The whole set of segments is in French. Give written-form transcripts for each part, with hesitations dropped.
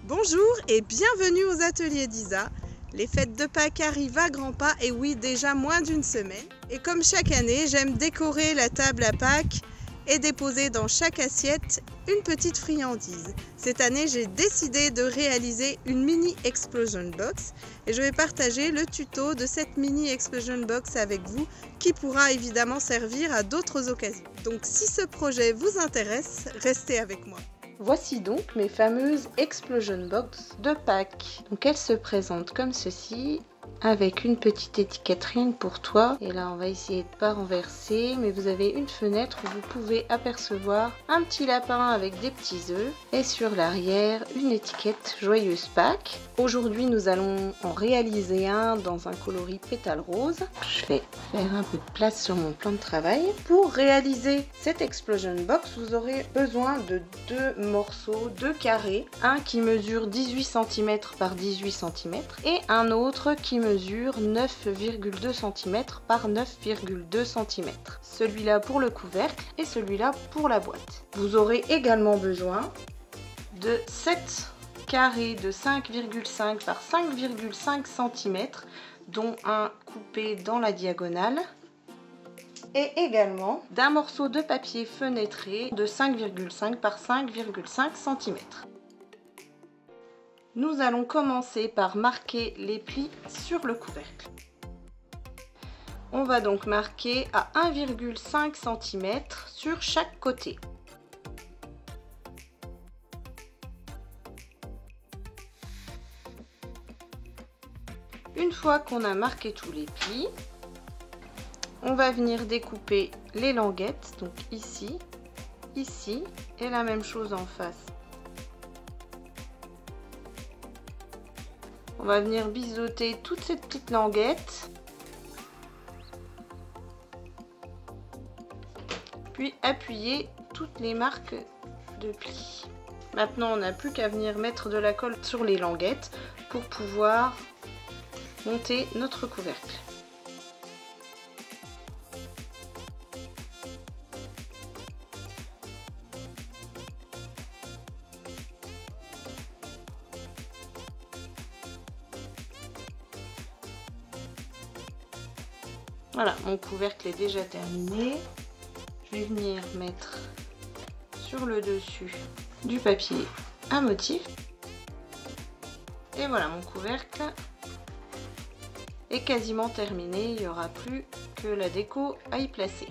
Bonjour et bienvenue aux ateliers d'Isa. Les fêtes de Pâques arrivent à grands pas et oui, déjà moins d'une semaine. Et comme chaque année, j'aime décorer la table à Pâques et déposer dans chaque assiette une petite friandise. Cette année, j'ai décidé de réaliser une mini explosion box et je vais partager le tuto de cette mini explosion box avec vous qui pourra évidemment servir à d'autres occasions. Donc si ce projet vous intéresse, restez avec moi. Voici donc mes fameuses explosion box de Pâques. Donc elles se présentent comme ceci, avec une petite étiquette rien que pour toi. Et là on va essayer de pas renverser, mais vous avez une fenêtre où vous pouvez apercevoir un petit lapin avec des petits œufs. Et sur l'arrière, une étiquette Joyeuse Pâques. Aujourd'hui nous allons en réaliser un dans un coloris pétale rose. Je vais faire un peu de place sur mon plan de travail. Pour réaliser cette explosion box, vous aurez besoin de deux morceaux, deux carrés. Un qui mesure 18 cm par 18 cm et un autre qui mesure 9,2 cm par 9,2 cm. Celui-là pour le couvercle et celui-là pour la boîte. Vous aurez également besoin de 7 carrés de 5,5 par 5,5 cm, dont un coupé dans la diagonale, et également d'un morceau de papier fenêtré de 5,5 par 5,5 cm. Nous allons commencer par marquer les plis sur le couvercle. On va donc marquer à 1,5 cm sur chaque côté. Une fois qu'on a marqué tous les plis, on va venir découper les languettes, donc ici, ici, et la même chose en face. On va venir biseauter toutes ces petites languettes, puis appuyer toutes les marques de plis. Maintenant, on n'a plus qu'à venir mettre de la colle sur les languettes pour pouvoir monter notre couvercle. Voilà, mon couvercle est déjà terminé. Je vais venir mettre sur le dessus du papier à motif. Et voilà, mon couvercle est quasiment terminé. Il n'y aura plus que la déco à y placer.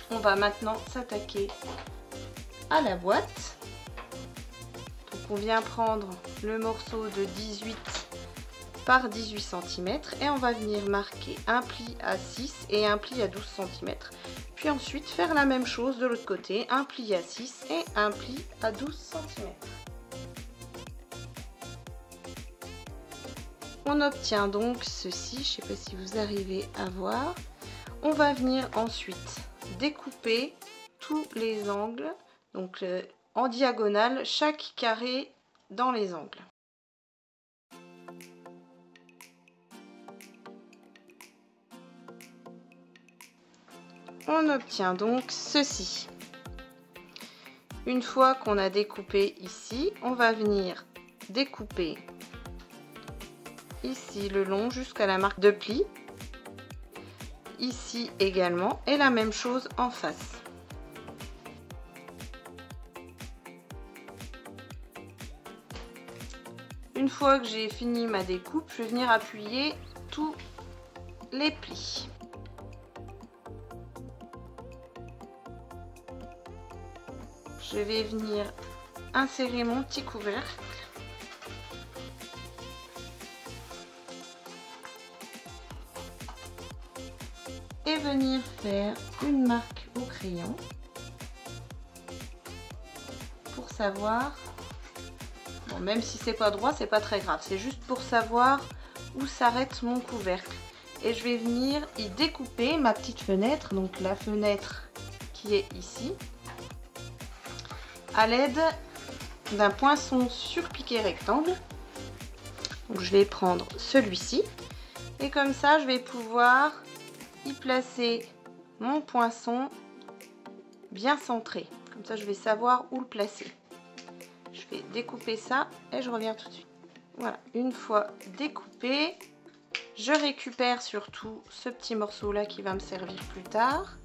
On va maintenant s'attaquer à la boîte. Donc on vient prendre le morceau de 18 par 18 cm et on va venir marquer un pli à 6 et un pli à 12 cm, puis ensuite faire la même chose de l'autre côté, un pli à 6 et un pli à 12 cm. On obtient donc ceci, je ne sais pas si vous arrivez à voir. On va venir ensuite découper tous les angles, donc en diagonale, chaque carré dans les angles. On obtient donc ceci. Une fois qu'on a découpé ici, on va venir découper ici le long jusqu'à la marque de pli, ici également, et la même chose en face. Une fois que j'ai fini ma découpe, je vais venir appuyer tous les plis. Je vais venir insérer mon petit couvercle et venir faire une marque au crayon pour savoir, bon, même si c'est pas droit, c'est pas très grave, c'est juste pour savoir où s'arrête mon couvercle. Et je vais venir y découper ma petite fenêtre, donc la fenêtre qui est ici, à l'aide d'un poinçon surpiqué rectangle. Donc je vais prendre celui-ci et comme ça je vais pouvoir y placer mon poinçon bien centré. Comme ça je vais savoir où le placer. Je vais découper ça et je reviens tout de suite. Voilà, une fois découpé, je récupère surtout ce petit morceau là qui va me servir plus tard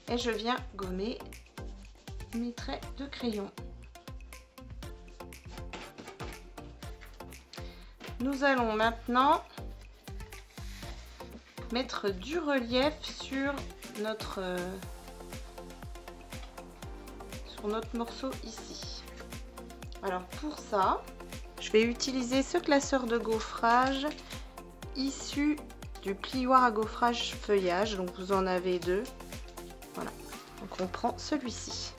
et je viens gommer mes traits de crayon. Nous allons maintenant mettre du relief sur notre morceau ici. Alors pour ça, je vais utiliser ce classeur de gaufrage issu du plioir à gaufrage feuillage. Donc vous en avez deux. Voilà. Donc on prend celui-ci.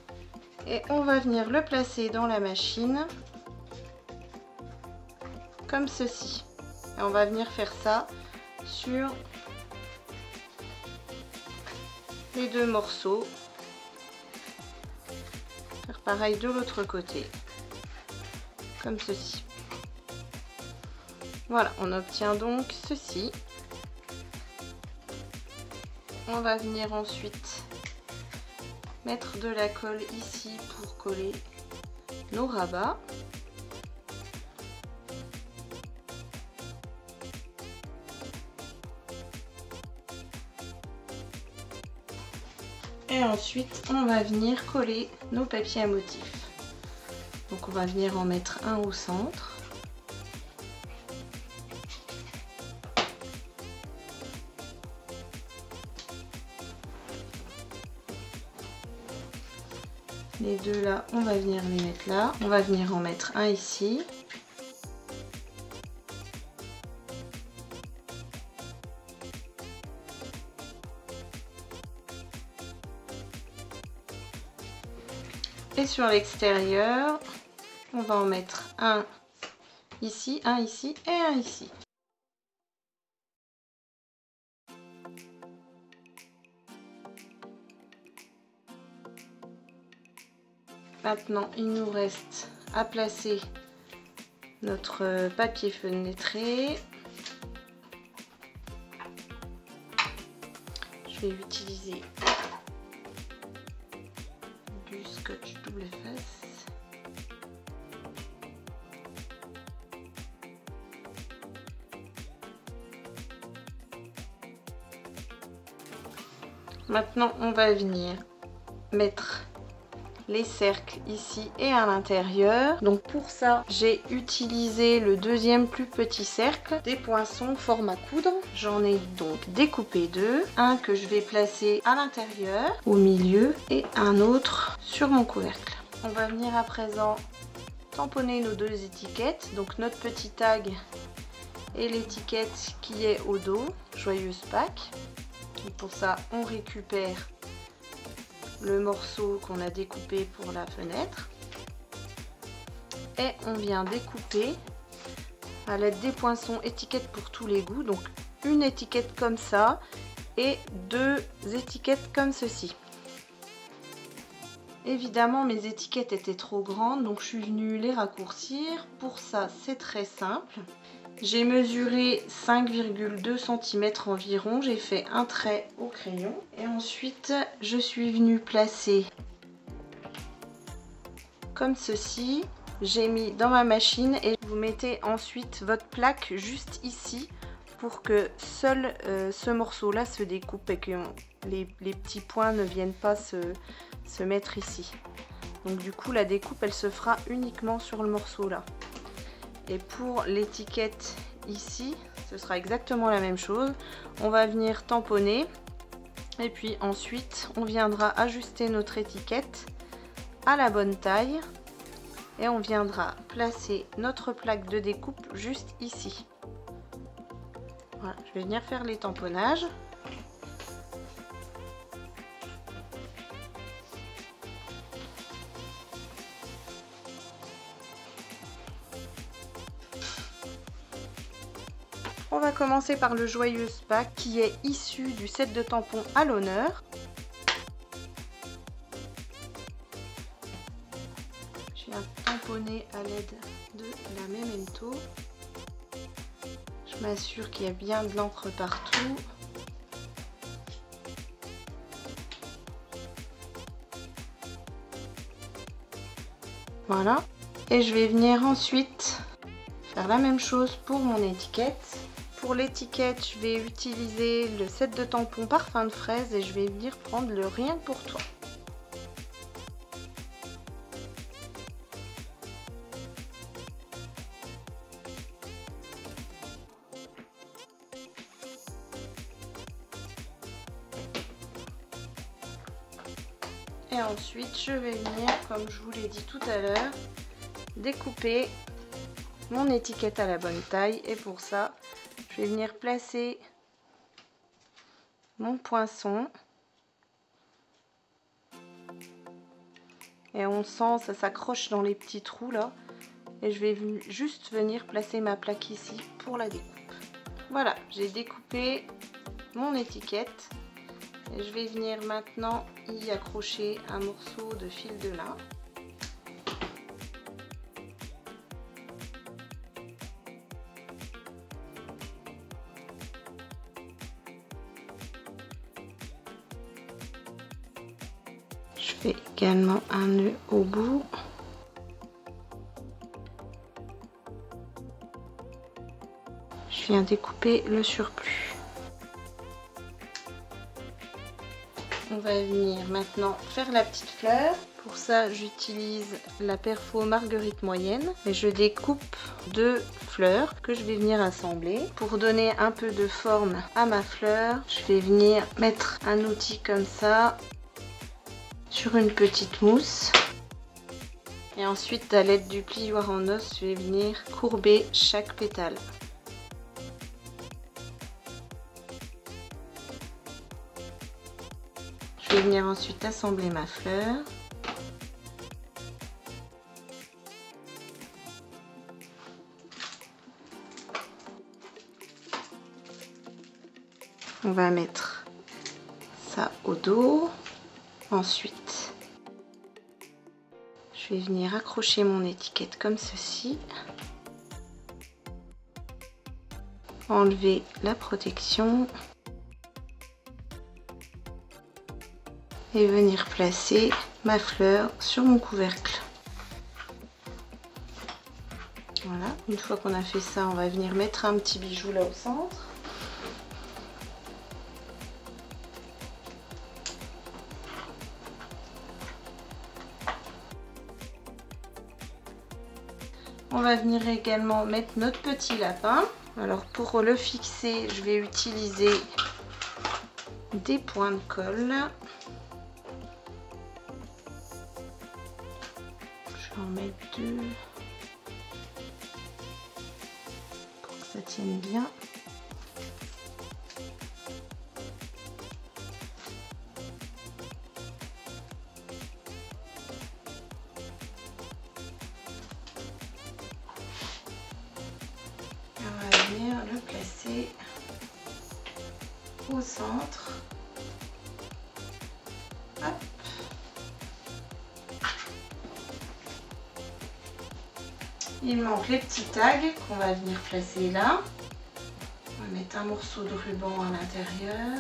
Et on va venir le placer dans la machine. Comme ceci. Et on va venir faire ça sur les deux morceaux. Faire pareil de l'autre côté. Comme ceci. Voilà, on obtient donc ceci. On va venir ensuite mettre de la colle ici pour coller nos rabats. Et ensuite, on va venir coller nos papiers à motifs. Donc on va venir en mettre un au centre. Les deux là, on va venir les mettre là. On va venir en mettre un ici. Et sur l'extérieur, on va en mettre un ici et un ici. Maintenant, il nous reste à placer notre papier fenêtré. Je vais utiliser du scotch double face. Maintenant, on va venir mettre les cercles ici et à l'intérieur. Donc pour ça, j'ai utilisé le deuxième plus petit cercle, des poinçons format coudre. J'en ai donc découpé deux, un que je vais placer à l'intérieur, au milieu, et un autre sur mon couvercle. On va venir à présent tamponner nos deux étiquettes, donc notre petit tag et l'étiquette qui est au dos, Joyeuse Pâques. Et pour ça, on récupère le morceau qu'on a découpé pour la fenêtre et on vient découper à l'aide des poinçons étiquettes pour tous les goûts, donc une étiquette comme ça et deux étiquettes comme ceci. Évidemment mes étiquettes étaient trop grandes, donc je suis venue les raccourcir. Pour ça c'est très simple, j'ai mesuré 5,2 cm environ, j'ai fait un trait au crayon et ensuite je suis venue placer comme ceci. J'ai mis dans ma machine et vous mettez ensuite votre plaque juste ici pour que seul ce morceau là se découpe et que les petits points ne viennent pas se mettre ici. Donc du coup la découpe elle se fera uniquement sur le morceau là. Et pour l'étiquette ici, ce sera exactement la même chose. On va venir tamponner et puis ensuite on viendra ajuster notre étiquette à la bonne taille et on viendra placer notre plaque de découpe juste ici. Voilà, je vais venir faire les tamponnages. On va commencer par le Joyeuse Pâques qui est issu du set de tampons à l'honneur. Je viens tamponner à l'aide de la Memento. Je m'assure qu'il y a bien de l'encre partout. Voilà. Et je vais venir ensuite faire la même chose pour mon étiquette. Pour l'étiquette, je vais utiliser le set de tampons parfum de fraise et je vais venir prendre le rien que pour toi. Et ensuite, je vais venir, comme je vous l'ai dit tout à l'heure, découper mon étiquette à la bonne taille. Et pour ça, je vais venir placer mon poinçon. Et on sent, ça s'accroche dans les petits trous là. Et je vais juste venir placer ma plaque ici pour la découpe. Voilà, j'ai découpé mon étiquette. Et je vais venir maintenant y accrocher un morceau de fil de lin. Je fais également un nœud au bout. Je viens découper le surplus. On va venir maintenant faire la petite fleur. Pour ça, j'utilise la Perfo Marguerite moyenne et je découpe 2 fleurs que je vais venir assembler. Pour donner un peu de forme à ma fleur, je vais venir mettre un outil comme ça sur une petite mousse. Et ensuite, à l'aide du plioir en os, je vais venir courber chaque pétale. Je vais venir ensuite assembler ma fleur. On va mettre ça au dos. Ensuite, je vais venir accrocher mon étiquette comme ceci. Enlever la protection. Et venir placer ma fleur sur mon couvercle. Voilà, une fois qu'on a fait ça, on va venir mettre un petit bijou là au centre. On va venir également mettre notre petit lapin. Alors pour le fixer, je vais utiliser des points de colle. Je vais en mettre 2 pour que ça tienne bien. On va venir le placer au centre. Hop. Il manque les petits tags qu'on va venir placer là. On va mettre un morceau de ruban à l'intérieur.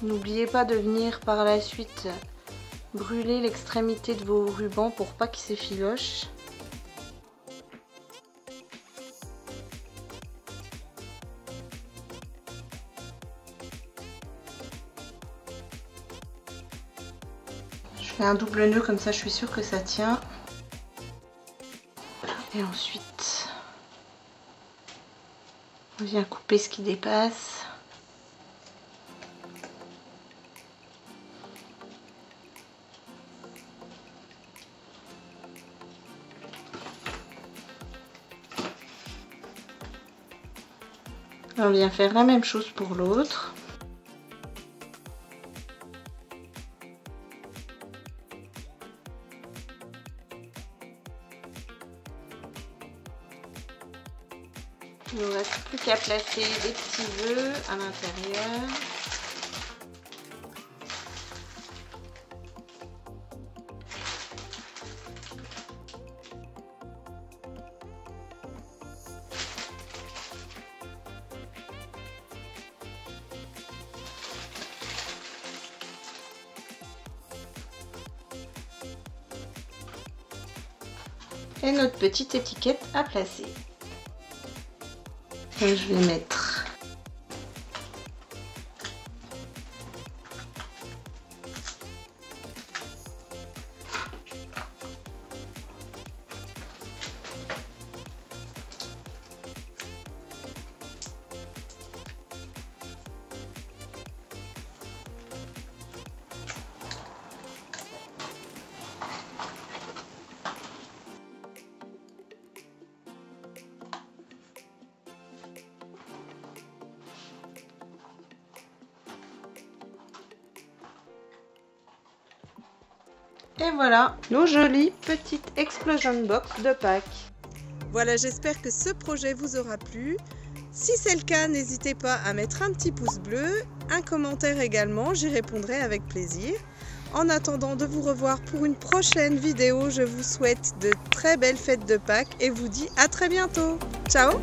N'oubliez pas de venir par la suite brûler l'extrémité de vos rubans pour pas qu'ils s'effilochent. Je fais un double nœud comme ça, je suis sûre que ça tient. Et ensuite, on vient couper ce qui dépasse. On vient faire la même chose pour l'autre. Il ne nous reste plus qu'à placer des petits vœux à l'intérieur. Et notre petite étiquette à placer. Et je vais mettre et voilà nos jolies petites explosion box de Pâques. Voilà, j'espère que ce projet vous aura plu. Si c'est le cas, n'hésitez pas à mettre un petit pouce bleu, un commentaire également, j'y répondrai avec plaisir. En attendant de vous revoir pour une prochaine vidéo, je vous souhaite de très belles fêtes de Pâques et vous dis à très bientôt. Ciao!